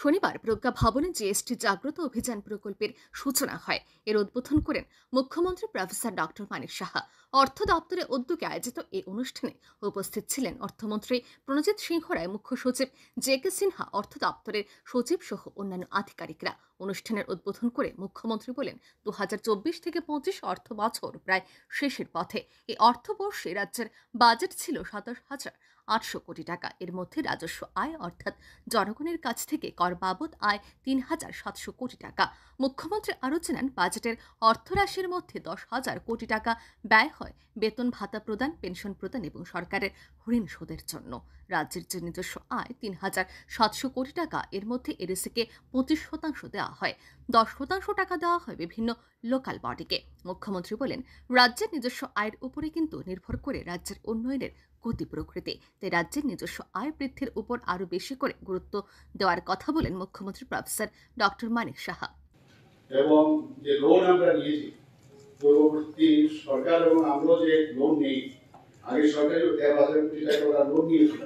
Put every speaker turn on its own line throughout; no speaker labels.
শনিবার প্রজ্ঞা ভবনে জিএসটি জাগ্রত অভিযান প্রকল্পের সূচনা হয়। এর উদ্বোধন করেন মুখ্যমন্ত্রী প্রফেসর ডক্টর মানিক সাহা। অর্থ দপ্তরের উদ্যোগে আয়োজিত এই অনুষ্ঠানে উপস্থিত ছিলেন অর্থমন্ত্রী প্রণজিৎ সিংহ রায়, মুখ্য সচিব জে কে সিনহা, অর্থ দপ্তরের সচিব সহ অন্যান্য আধিকারিকরা। অনুষ্ঠানের উদ্বোধন করে মুখ্যমন্ত্রী বলেন, 2024 থেকে 25 অর্থ বছর প্রায় শেষের পথে। এই অর্থবর্ষে রাজ্যের বাজেট ছিল 27,800 কোটি টাকা। এর মধ্যে রাজস্ব আয় অর্থাৎ জনগণের কাছ থেকে কর বাবদ আয় 3,700 কোটি টাকা। মুখ্যমন্ত্রী আরও জানান, বাজেটের অর্থরাশির মধ্যে 10,000 কোটি টাকা ব্যয় হয় বেতন ভাতা প্রদান, পেনশন প্রদান এবং সরকারের ঋণ শোধের জন্য। রাজ্যের যে নিজস্ব আয় 3,700 কোটি টাকা, এর মধ্যে এডিসিকে 25% দেওয়া হয়, 10% টাকা দেওয়া হয় বিভিন্ন লোকাল বডিকে। মুখ্যমন্ত্রী বলেন, রাজ্যের নিজস্ব আয়ের উপরে কিন্তু নির্ভর করে রাজ্যের উন্নয়নের গতি প্রকৃতি। তাই রাজ্যের নিজস্ব আয় বৃদ্ধির উপর আরো বেশি করে গুরুত্ব দেওয়ার কথা বলেন মুখ্যমন্ত্রী প্রফেসর ডক্টর মানিক সাহা।
এবং যে লোন আমরা নিয়েছি পূর্ববর্তী সরকার এবং আমরা যে লোন নেই, আগে সরকারি 13,000 কোটি টাকা লোন নিয়েছিল,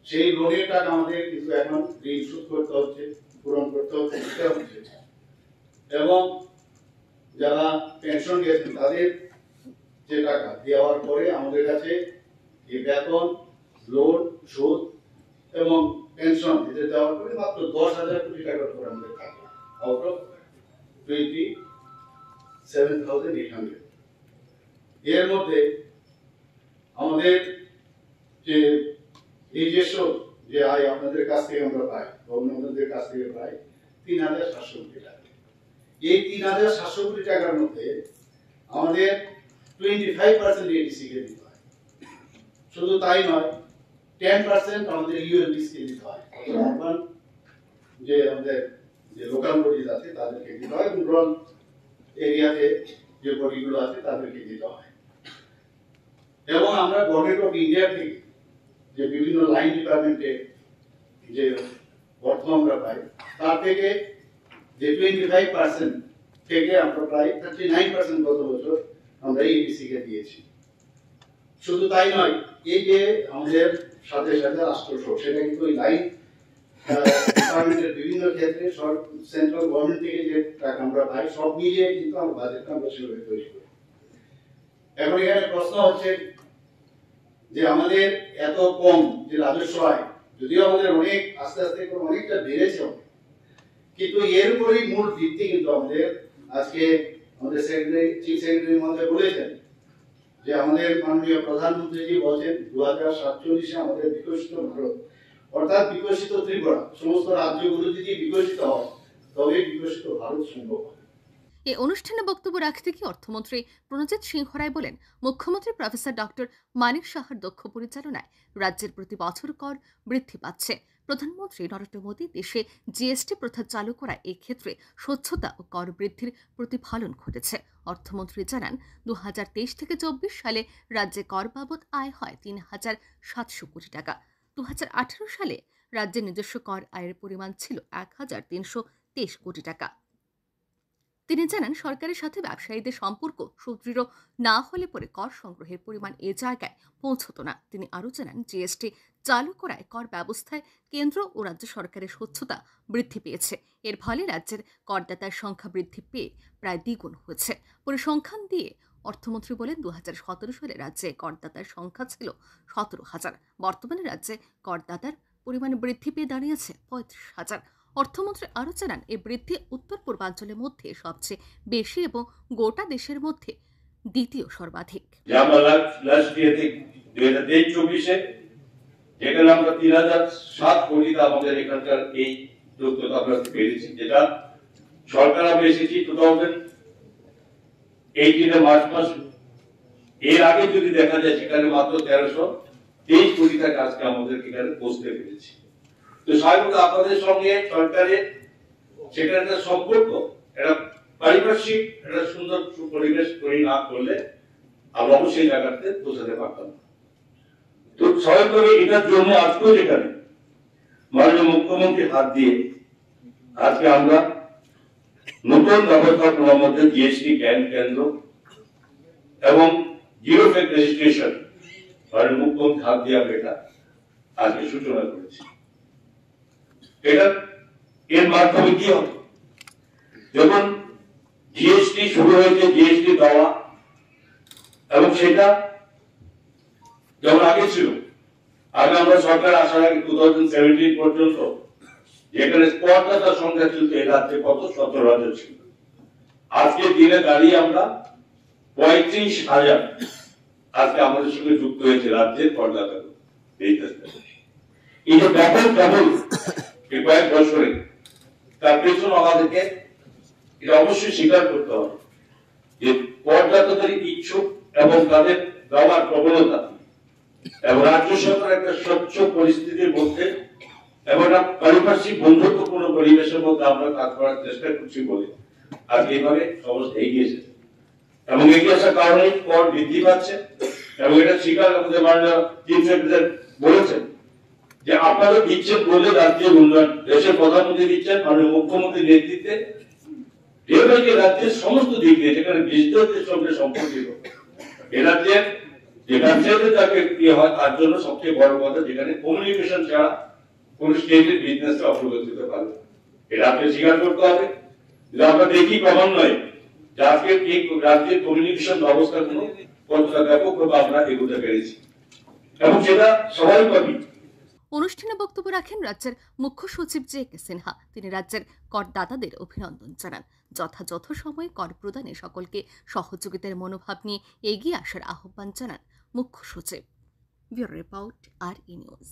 সেই লোনের টাকা আমাদের কিন্তু এখন ঋণ শোধ করতে হচ্ছে, পূরণ করতে হচ্ছে। এবং যারা পেনশন গেছেন তাদের যে টাকা দেওয়ার পরে আমাদের কাছে এই বেতন, লোন, সুদ এবং পেনশন এদের দেওয়ার পরে মাত্র 10,000 কোটি টাকার উপর আমাদের থাকে, আউট অফ 27,800। এর মধ্যে আমাদের যে নিজস্ব যে আয় আপনাদের কাছ থেকে আমরা পাই, গভর্নমেন্টের কাছ থেকে পাই 3,700 কোটি টাকা। এই 3,700 কোটি টাকার মধ্যে আমাদের 25% এডিসি কে দিতে হয়। শুধু তাই নয়, 10% আমাদের ইউএলবিসি কে দিতে হয়, আরবান যে আমাদের যে লোকাল বডিজ আছে তাদেরকে দিতে হয়, রুরাল এরিয়াতে যে বডিগুলো আছে তাদেরকে দিতে হয়। এবং আমরা গভর্নমেন্ট অফ ইন্ডিয়া থেকে যে বিভিন্ন লাইন ডিপার্টমেন্টে যে অর্থ আমরা পাই, তার থেকে যে 25% থেকে আমরা প্রায় 39% গত বছর আমরা এডিসি কে দিয়েছি। শুধু তাই নয়, এই যে আমাদের সাথে সাথে রাষ্ট্র, সেটা কিন্তু ওই লাইন ডিপার্টমেন্টের বিভিন্ন ক্ষেত্রে সেন্ট্রাল গভর্নমেন্ট থেকে যে টাকা আমরা পাই সব মিলিয়ে কিন্তু আমরা বাজেটটা আমরা সেভাবে তৈরি করি। এখন এখানে প্রশ্ন হচ্ছে যে আমাদের এত কম যে রাজস্ব আয়, যদিও আমাদের অনেক আস্তে আস্তে অনেকটা বেড়েছে, কিন্তু এর উপরেই মূল ভিত্তি কিন্তু আমাদের আজকে আমাদের সেক্রেটারি, চিফ সেক্রেটারি মধ্যে বলেছেন যে আমাদের মাননীয় প্রধানমন্ত্রীজি বলছেন 2047 আমাদের বিকশিত ভারত অর্থাৎ বিকশিত ত্রিপুরা, সমস্ত রাজ্যগুলো যদি বিকশিত হয় তবে বিকশিত ভারত সম্ভব হবে।
এই অনুষ্ঠানে বক্তব্য রাখতে গিয়ে অর্থমন্ত্রী প্রণজিৎ সিংহ রায় বলেন, মুখ্যমন্ত্রী প্রফেসর ডক্টর মানিক সাহার দক্ষ পরিচালনায় রাজ্যের প্রতি বছর কর বৃদ্ধি পাচ্ছে। প্রধানমন্ত্রী নরেন্দ্র মোদী দেশে জিএসটি প্রথা চালু করায় এই ক্ষেত্রে স্বচ্ছতা ও কর বৃদ্ধির প্রতিফলন ঘটেছে। অর্থমন্ত্রী জানান, 2023 থেকে 24 সালে রাজ্যে কর বাবদ আয় হয় 3,700 কোটি টাকা। 2018 সালে রাজ্যের নিজস্ব কর আয়ের পরিমাণ ছিল 1,323 কোটি টাকা। তিনি জানান, সরকারের সাথে ব্যবসায়ীদের সম্পর্ক সুদৃঢ় না হলে পরে কর সংগ্রহের পরিমাণ এ জায়গায় পৌঁছত না। তিনি আরও জানান, জিএসটি চালু করায় কর ব্যবস্থায় কেন্দ্র ও রাজ্য সরকারের স্বচ্ছতা বৃদ্ধি পেয়েছে। এর ফলে রাজ্যের করদাতার সংখ্যা বৃদ্ধি পেয়ে প্রায় দ্বিগুণ হয়েছে। পরিসংখ্যান দিয়ে অর্থমন্ত্রী বলেন, 2017 সালে রাজ্যে করদাতার সংখ্যা ছিল 17,000। বর্তমানে রাজ্যে করদাতার পরিমাণ বৃদ্ধি পেয়ে দাঁড়িয়েছে 35,000। অর্থমন্ত্রী আরও জানান, এই বৃদ্ধি উত্তর পূর্বাঞ্চলের মধ্যে সবচেয়ে বেশি এবং গোটা দেশের মধ্যে দ্বিতীয় সর্বাধিক।
যেখানে আমরা 3,007 কোটি আমাদের এখানকার এই যোগ্যতা আমরা পেয়েছি, যেটা সরকার আমরা এসেছি 2018 মার্চ মাস। এর আগে যদি দেখা যায় সেখানে মাত্র 1323 কোটি টাকা আজকে আমাদের এখানে পৌঁছতে পেরেছি। তো স্বাভাবিক আপনাদের সঙ্গে সরকারের সেটা একটা সম্পর্ক, একটা পারিপার্শ্বিক একটা সুন্দর পরিবেশ তৈরি না করলে আমরা অবশ্যই জায়গাতে পৌঁছাতে পারতাম না। তো স্বাভাবিকভাবে এটার জন্য আজকেও যেখানে মাননীয় মুখ্যমন্ত্রী হাত দিয়ে আজকে আমরা নতুন ব্যবস্থাপনার মধ্যে জিএসটি জ্ঞান কেন্দ্র এবং জিরো ফেক রেজিস্ট্রেশন মাননীয় মুখ্যমন্ত্রী হাত দিয়ে আমরা এটা আজকে সূচনা করেছি। এটা এর মাধ্যমে কি হবে? যখন জিএসটি শুরু হয়েছে, জিএসটি দেওয়া, এবং সেটা যেমন আগে ছিল, আগে আমরা সরকার আসার আগে 2017 পর্যন্ত যেখানে করদাতার সংখ্যা ছিল এই রাজ্যে কত 17,000 ছিল। আজকে দিনে দাঁড়িয়ে আমরা 35,000 আজকে আমাদের সঙ্গে যুক্ত হয়েছে রাজ্যের করদাতা। এই যে ব্যাপক ডাবল এই কয়েক বছরে, তার পেছনে আমাদেরকে এটা অবশ্যই স্বীকার করতে হবে যে করদাতাদের ইচ্ছুক এবং তাদের দেওয়ার প্রবণতা এবং রাজ্য সরকার একটা স্বচ্ছ পরিস্থিতির মধ্যে এবং একটা পারিপার্শ্বিক বন্ধুত্বপূর্ণ পরিবেশের মধ্যে আমরা কাজ করার চেষ্টা করছি বলে আজ এইভাবে সমস্ত এগিয়ে এসেছে। এবং এগিয়ে আসার কারণে কর বৃদ্ধি পাচ্ছে এবং এটা স্বীকার আমাদের মাননীয় চিফ সেক্রেটারি বলেছেন যে আপনারা দিচ্ছেন বলে রাজ্যের উন্নয়ন, দেশের প্রধানমন্ত্রী দিচ্ছেন, মাননীয় মুখ্যমন্ত্রীর নেতৃত্বে রাজ্যের সমস্ত দিক দিয়ে যেখানে বিজনেসের সঙ্গে সম্পর্কিত এ রাজ্যের যে ব্যবসায়ীদের যাকে ইয়ে হয় তার জন্য সবচেয়ে বড় কথা যেখানে কমিউনিকেশন ছাড়া কোন স্টেটের বিজনেসটা অগ্রগতি হতে পারবে। এটা আপনি স্বীকার করতে হবে। যদি আমরা দেখি ক্রমান্বয়ে যে আজকে এই রাজ্যের কমিউনিকেশন ব্যবস্থাগুলো কতটা ব্যাপকভাবে আমরা এগোতে পেরেছি এবং সেটা স্বাভাবিকভাবেই।
অনুষ্ঠানে বক্তব্য রাখেন রাজ্যের মুখ্য সচিব জে.কে. সিনহা। তিনি রাজ্যের করদাতাদের অভিনন্দন জানান। যথাযথ সময়ে কর প্রদানে সকলকে সহযোগিতার মনোভাব নিয়ে এগিয়ে আসার আহ্বান জানান মুখ্য সচিব। Bureau report, RE news.